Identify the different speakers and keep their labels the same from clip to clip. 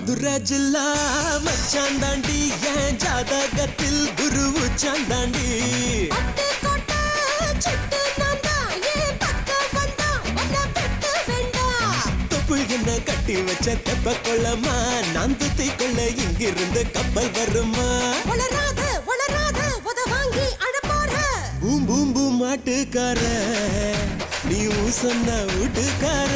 Speaker 1: மதுரை ஜில்லா மச்சான் தாண்டி என் ஜாதகத்தில் குரு உச்சாந்தாண்டி தொப்புள் என்ன கட்டி வச்ச தெப்ப கொள்ளமா நான் துத்தி கொள்ள இங்கிருந்து கப்பல் வருமா பூம் பூம் பூம் மாட்டுக்கார நீ சொன்ன வீட்டுக்கார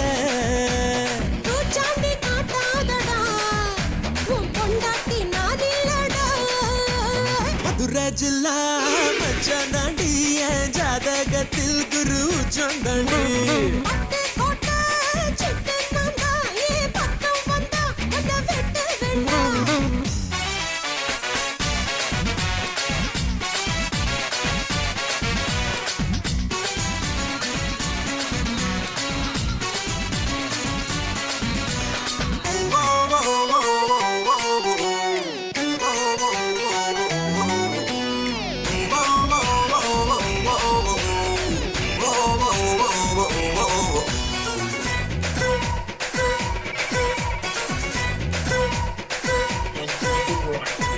Speaker 1: மதுரை ஜில்லா மச்சான் தாண்டி என் ஜாதகத்தில் குரு உச்சாந்தாண்டி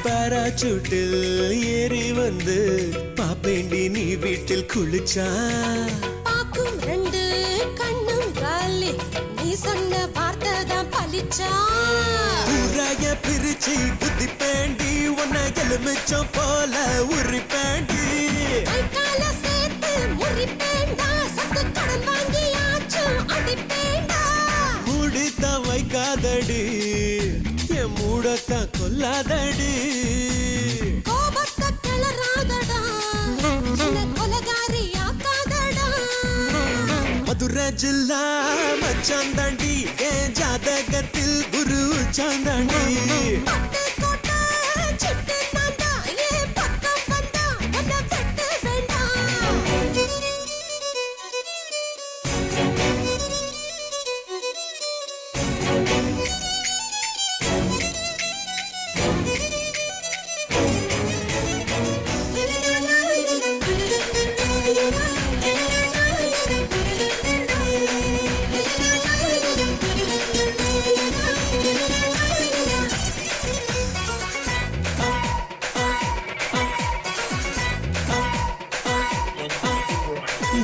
Speaker 1: பாராசூட்டில் ஏறி வந்து பாப்பேண்டி நீ வீட்டில் குளிச்சா
Speaker 2: பாக்கும் ரெண்டு கண்ணும் காலி நீ சொன்ன வார்த்தை தான் பலிச்சா
Speaker 1: ஊராய பிரிச்சு புத்தி பேண்டி உன்னை எலுமிச்சம் போல உரி பேண்டி
Speaker 2: கைகால சேர்த்து முறிப்பேண்டா சத்து கடன் வாங்கியாச்சும் அடிப்பேண்டா
Speaker 1: மூடித்த வைக்காதடி என் மூடத்த கொல்லாதடி
Speaker 2: கோபத்தை கிளறாதடா என்ன கொலகாரி ஆக்காதடா
Speaker 1: மதுரை ஜில்லா மச்சான் தாண்டி என் ஜாதகத்தில் குரு உச்சாந்தாண்டி
Speaker 2: பட்டு கோட்டை சிட்டு நான்தா ஏன் பக்கம் வந்தா உன்னை வெட்ட வேண்டாம்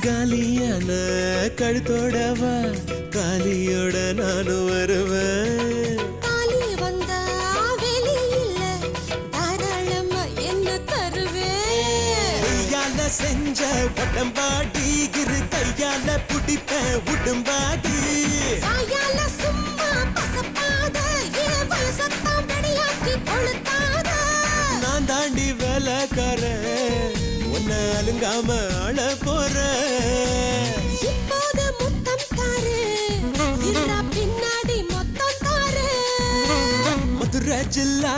Speaker 1: காலியான கழுத்தோடவா காலியோட நானும் வருவேன்
Speaker 2: காலி வந்தா வெளி இல்ல தாராளமா என்ன தருவேன்
Speaker 1: கையால செஞ்ச உடம்பாடி இரு கையால புடிப்பேன் உடம்பாடி
Speaker 2: வாயால சும்மா பசப்பாத ஏன் வயசத்தான் வெடியாக்கி கொளுத்தாத
Speaker 1: நான் தாண்டி வேலைக்காரன் உன்னை அலுங்காம அழ போறேன்
Speaker 2: இப்போது முத்தம் தாரு இரா பின்னாடி மொத்தம் தாரு
Speaker 1: மதுரை ஜில்லா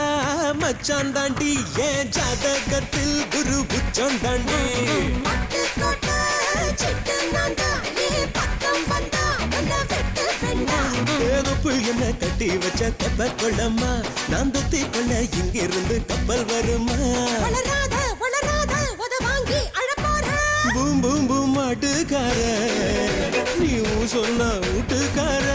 Speaker 1: மச்சான் தாண்டி என் ஜாதகத்தில் குரு உச்சம் தாண்டி
Speaker 2: பட்டு கோட்டை சிட்டு நான்தா ஏன் பக்கம் வந்தா உன்னை வெட்ட வேண்டாம்
Speaker 1: ஏதொப்பு என்ன கட்டி வச்ச தெப்ப கொள்ளம்மா நான் துத்தி கொள்ள இங்கிருந்து கப்பல் வருமா
Speaker 2: வளராத உத வாங்கி அழப்போற
Speaker 1: பூம் பூம் பூம் மாட்டுக்கார நீ சொன்ன வீட்டுக்கார